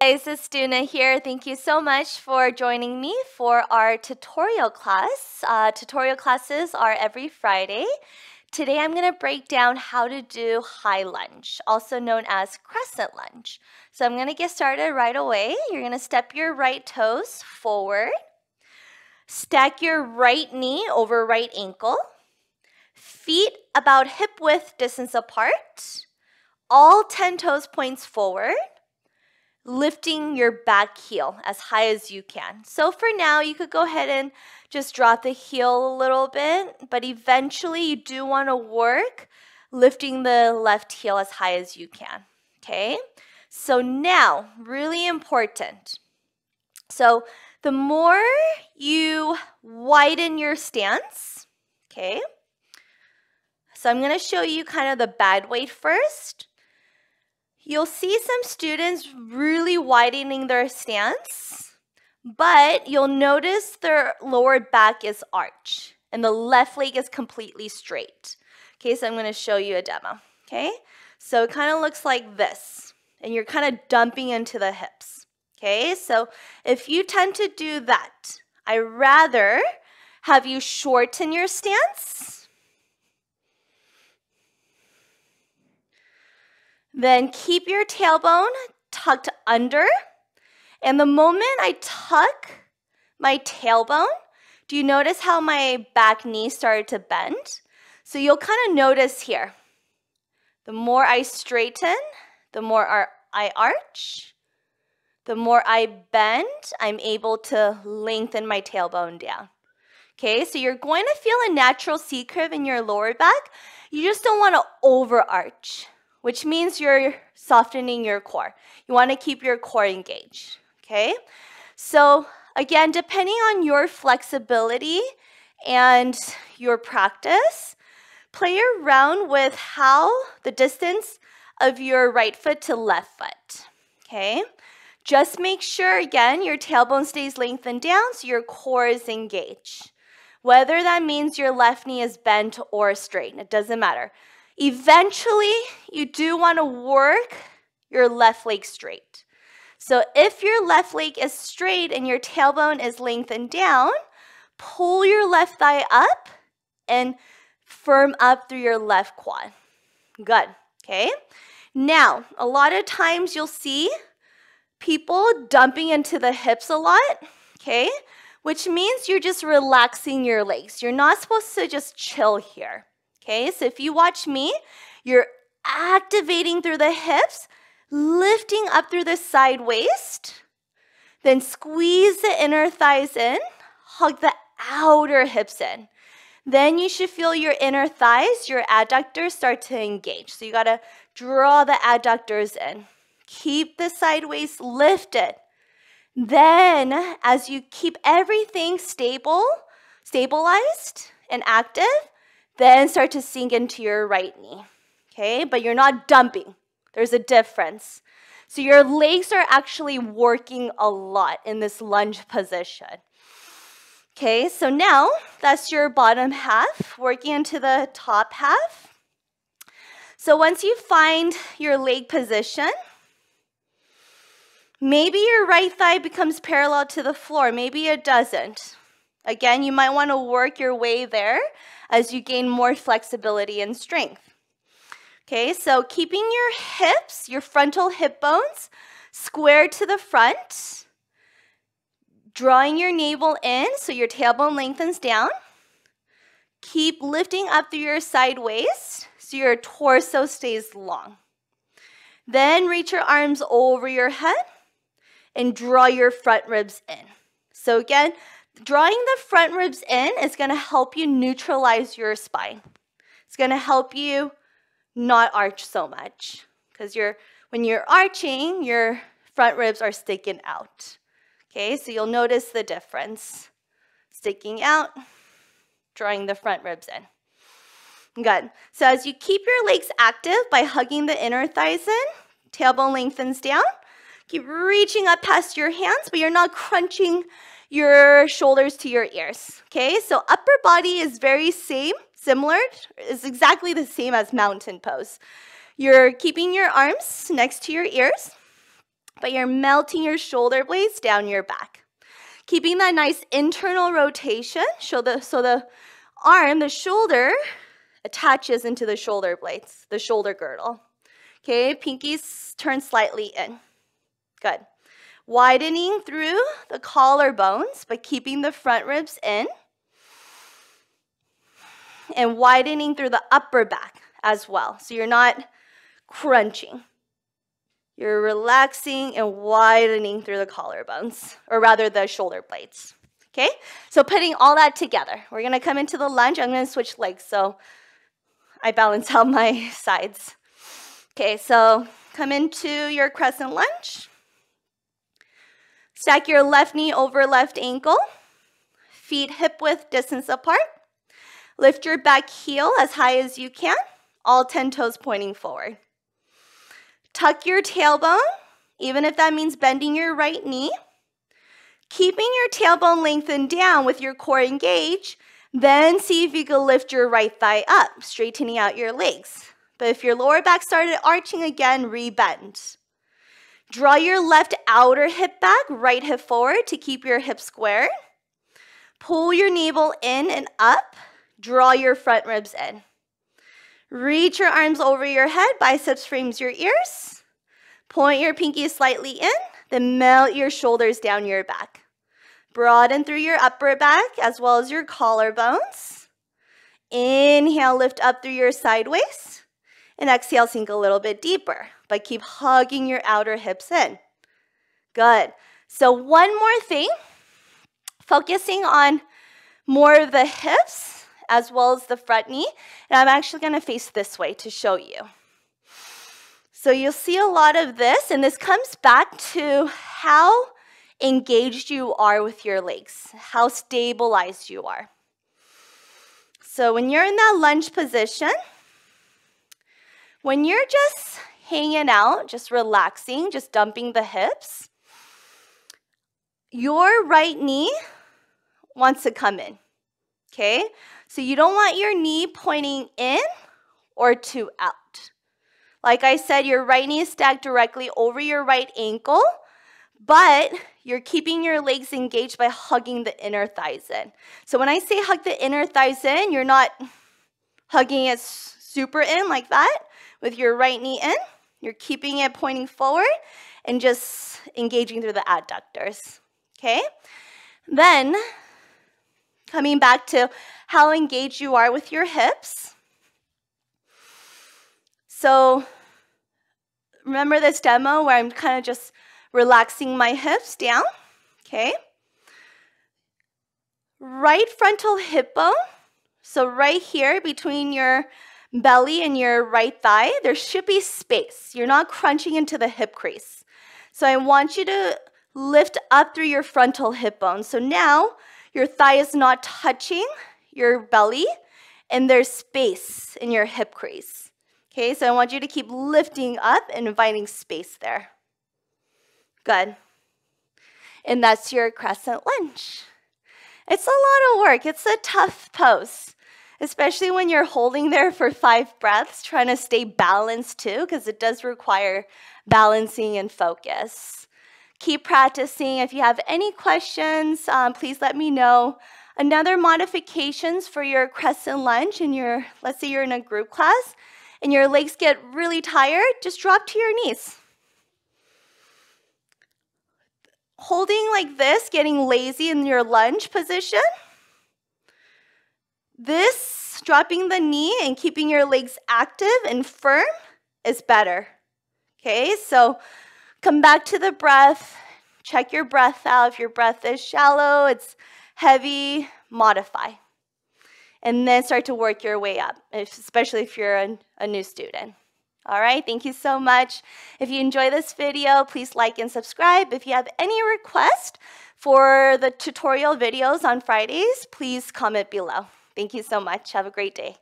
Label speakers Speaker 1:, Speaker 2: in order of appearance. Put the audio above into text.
Speaker 1: Guys, it's Doona here. Thank you so much for joining me for our tutorial class. Tutorial classes are every Friday. Today I'm going to break down how to do high lunge, also known as crescent lunge. So I'm going to get started right away. You're going to step your right toes forward, stack your right knee over right ankle, feet about hip width distance apart, all 10 toes points forward, lifting your back heel as high as you can. So for now, you could go ahead and just drop the heel a little bit, but eventually you do want to work lifting the left heel as high as you can, okay? So now, really important. So the more you widen your stance, okay? So I'm going to show you kind of the bad weight first. You'll see some students really widening their stance, but you'll notice their lower back is arched and the left leg is completely straight. Okay, so I'm going to show you a demo. Okay, so it kind of looks like this, and you're kind of dumping into the hips. Okay, so if you tend to do that, I'd rather have you shorten your stance. Then keep your tailbone tucked under. And the moment I tuck my tailbone, do you notice how my back knee started to bend? So you'll kind of notice here, the more I straighten, the more I arch, the more I bend, I'm able to lengthen my tailbone down. Okay, so you're going to feel a natural C curve in your lower back. You just don't want to overarch, which means you're softening your core. You want to keep your core engaged, okay? So again, depending on your flexibility and your practice, play around with how the distance of your right foot to left foot, okay? Just make sure, again, your tailbone stays lengthened down so your core is engaged. Whether that means your left knee is bent or straight, it doesn't matter. Eventually, you do want to work your left leg straight. So if your left leg is straight and your tailbone is lengthened down, pull your left thigh up and firm up through your left quad. Good, okay? Now, a lot of times you'll see people dumping into the hips a lot, okay? Which means you're just relaxing your legs. You're not supposed to just chill here. Okay, so if you watch me, you're activating through the hips, lifting up through the side waist, then squeeze the inner thighs in, hug the outer hips in. Then you should feel your inner thighs, your adductors start to engage. So you gotta draw the adductors in. Keep the side waist lifted. Then, as you keep everything stabilized and active, then start to sink into your right knee, okay? But you're not dumping. There's a difference. So your legs are actually working a lot in this lunge position. Okay, so now that's your bottom half, working into the top half. So once you find your leg position, maybe your right thigh becomes parallel to the floor. Maybe it doesn't. Again, you might want to work your way there as you gain more flexibility and strength. Okay, so keeping your hips, your frontal hip bones, square to the front, drawing your navel in so your tailbone lengthens down. Keep lifting up through your side waist so your torso stays long. Then reach your arms over your head and draw your front ribs in. So again, drawing the front ribs in is going to help you neutralize your spine. It's going to help you not arch so much because when you're arching, your front ribs are sticking out. Okay, so you'll notice the difference. Sticking out, drawing the front ribs in. Good. So as you keep your legs active by hugging the inner thighs in, tailbone lengthens down. Keep reaching up past your hands, but you're not crunching your shoulders to your ears. Okay, so upper body is very similar, is exactly the same as mountain pose. You're keeping your arms next to your ears. but you're melting your shoulder blades down your back. Keeping that nice internal rotation, so the arm, the shoulder, attaches into the shoulder blades, the shoulder girdle. Okay, pinkies turn slightly in. Good. Widening through the collarbones, but keeping the front ribs in. And widening through the upper back as well. So you're not crunching. You're relaxing and widening through the collarbones, or rather the shoulder blades. Okay, so putting all that together, we're gonna come into the lunge. I'm gonna switch legs so I balance out my sides. Okay, so come into your crescent lunge. Stack your left knee over left ankle. Feet hip width distance apart. Lift your back heel as high as you can, all 10 toes pointing forward. Tuck your tailbone, even if that means bending your right knee. Keeping your tailbone lengthened down with your core engaged, then see if you can lift your right thigh up, straightening out your legs. But if your lower back started arching again, re-bend. Draw your left outer hip back, right hip forward to keep your hips squared. Pull your navel in and up. Draw your front ribs in. Reach your arms over your head, biceps frames your ears. Point your pinky slightly in, then melt your shoulders down your back. Broaden through your upper back as well as your collarbones. Inhale, lift up through your side waist. And exhale, sink a little bit deeper, but keep hugging your outer hips in. Good. So one more thing, focusing on more of the hips as well as the front knee. And I'm actually going to face this way to show you. So you'll see a lot of this, and this comes back to how engaged you are with your legs, how stabilized you are. So when you're in that lunge position, when you're just hanging out, just relaxing, just dumping the hips, your right knee wants to come in, okay? So you don't want your knee pointing in or to out. Like I said, your right knee is stacked directly over your right ankle, but you're keeping your legs engaged by hugging the inner thighs in. So when I say hug the inner thighs in, you're not hugging it super in like that with your right knee in. You're keeping it pointing forward and just engaging through the adductors, okay? Then, coming back to how engaged you are with your hips. So, remember this demo where I'm kind of just relaxing my hips down, okay? Right frontal hip bone, so right here between your belly and your right thigh, there should be space. You're not crunching into the hip crease. So I want you to lift up through your frontal hip bone. So now your thigh is not touching your belly and there's space in your hip crease. Okay, so I want you to keep lifting up and inviting space there. Good. And that's your crescent lunge. It's a lot of work. It's a tough pose, especially when you're holding there for 5 breaths, trying to stay balanced too, because it does require balancing and focus. Keep practicing. If you have any questions, please let me know. Another modifications for your crescent lunge in your, let's say you're in a group class and your legs get really tired, just drop to your knees. Holding like this, getting lazy in your lunge position. This, dropping the knee and keeping your legs active and firm is better. Okay, so come back to the breath. Check your breath out. If your breath is shallow, it's heavy, modify. And then start to work your way up, especially if you're a new student. All right, thank you so much. If you enjoy this video, please like and subscribe. If you have any request for the tutorial videos on Fridays, please comment below. Thank you so much. Have a great day.